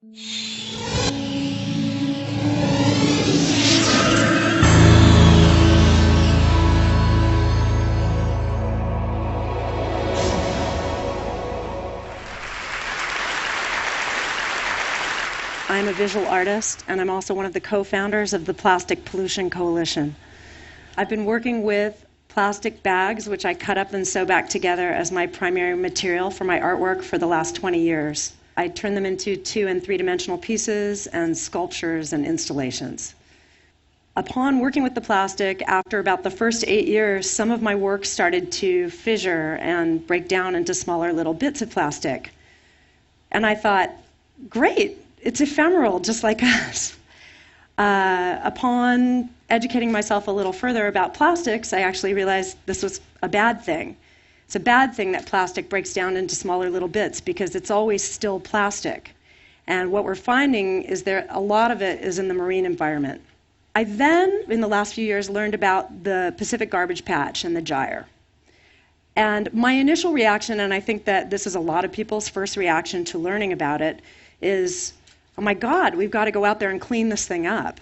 I'm a visual artist, and I'm also one of the co-founders of the Plastic Pollution Coalition. I've been working with plastic bags, which I cut up and sew back together as my primary material for my artwork for the last 20 years. I turn them into 2- and 3-dimensional pieces and sculptures and installations. Upon working with the plastic, after about the first 8 years, some of my work started to fissure and break down into smaller little bits of plastic. And I thought, great, it's ephemeral, just like us. Upon educating myself a little further about plastics, I actually realized this was a bad thing. It's a bad thing that plastic breaks down into smaller little bits because it's always still plastic. And what we're finding is that a lot of it is in the marine environment. I then, in the last few years, learned about the Pacific Garbage Patch and the gyre. And my initial reaction, and I think that this is a lot of people's first reaction to learning about it, is, oh my God, we've got to go out there and clean this thing up.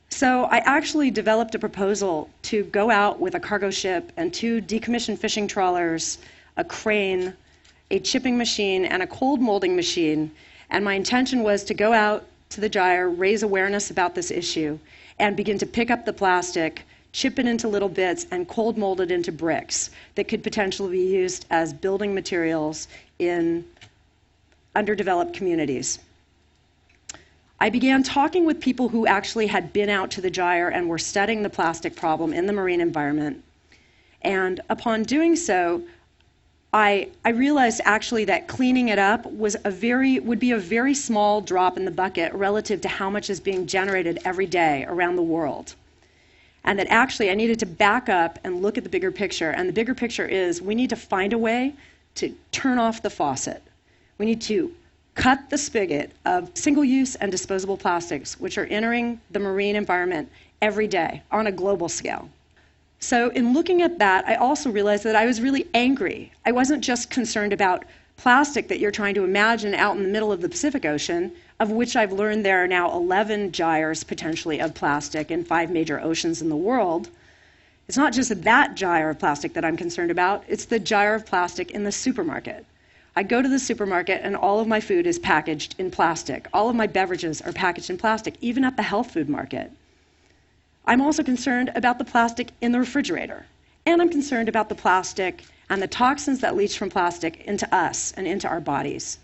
So I actually developed a proposal to go out with a cargo ship and 2 decommissioned fishing trawlers, a crane, a chipping machine, and a cold molding machine. And my intention was to go out to the gyre, raise awareness about this issue, and begin to pick up the plastic, chip it into little bits, and cold mold it into bricks that could potentially be used as building materials in underdeveloped communities. I began talking with people who actually had been out to the gyre and were studying the plastic problem in the marine environment. And upon doing so, I realized actually that cleaning it up would be a very small drop in the bucket relative to how much is being generated every day around the world. And that actually I needed to back up and look at the bigger picture. And the bigger picture is we need to find a way to turn off the faucet. We need to cut the spigot of single-use and disposable plastics, which are entering the marine environment every day on a global scale. So in looking at that, I also realized that I was really angry. I wasn't just concerned about plastic that you're trying to imagine out in the middle of the Pacific Ocean, of which I've learned there are now 11 gyres potentially of plastic in 5 major oceans in the world. It's not just that gyre of plastic that I'm concerned about, it's the gyre of plastic in the supermarket. I go to the supermarket and all of my food is packaged in plastic. All of my beverages are packaged in plastic, even at the health food market. I'm also concerned about the plastic in the refrigerator. And I'm concerned about the plastic and the toxins that leach from plastic into us and into our bodies.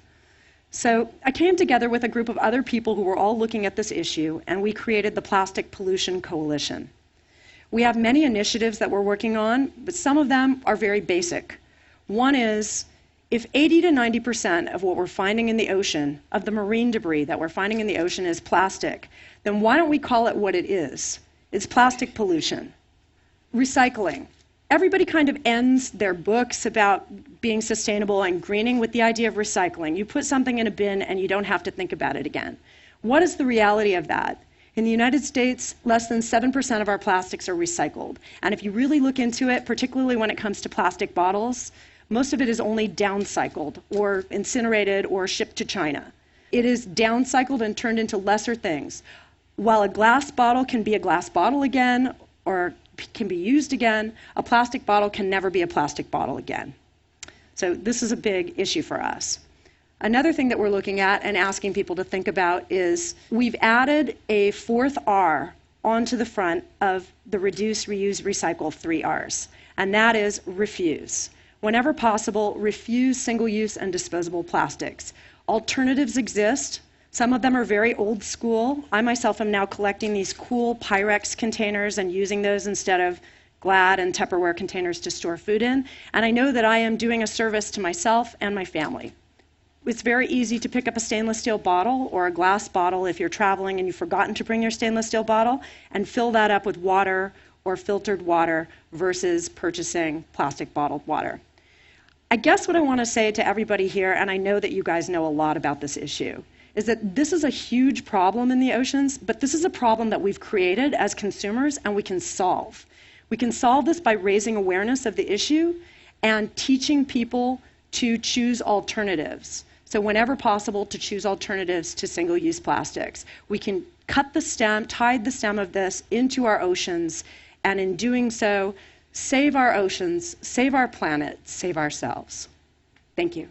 So I came together with a group of other people who were all looking at this issue, and we created the Plastic Pollution Coalition. We have many initiatives that we're working on, but some of them are very basic. One is, if 80 to 90% of what we're finding in the ocean, of the marine debris that we're finding in the ocean is plastic, then why don't we call it what it is? It's plastic pollution. Recycling. Everybody kind of ends their books about being sustainable and greening with the idea of recycling. You put something in a bin and you don't have to think about it again. What is the reality of that? In the United States, less than 7% of our plastics are recycled. And if you really look into it, particularly when it comes to plastic bottles, most of it is only downcycled or incinerated or shipped to China. It is downcycled and turned into lesser things. While a glass bottle can be a glass bottle again or can be used again, a plastic bottle can never be a plastic bottle again. So this is a big issue for us. Another thing that we're looking at and asking people to think about is we've added a 4th R onto the front of the reduce, reuse, recycle 3 Rs, and that is refuse. Whenever possible, refuse single-use and disposable plastics. Alternatives exist. Some of them are very old school. I myself am now collecting these cool Pyrex containers and using those instead of Glad and Tupperware containers to store food in. And I know that I am doing a service to myself and my family. It's very easy to pick up a stainless steel bottle or a glass bottle if you're traveling and you've forgotten to bring your stainless steel bottle and fill that up with water or filtered water versus purchasing plastic bottled water. I guess what I want to say to everybody here, and I know that you guys know a lot about this issue, is that this is a huge problem in the oceans, but this is a problem that we've created as consumers and we can solve. We can solve this by raising awareness of the issue and teaching people to choose alternatives. So whenever possible, to choose alternatives to single-use plastics. We can cut the stem, tie the stem of this into our oceans, and in doing so, save our oceans, save our planet, save ourselves. Thank you.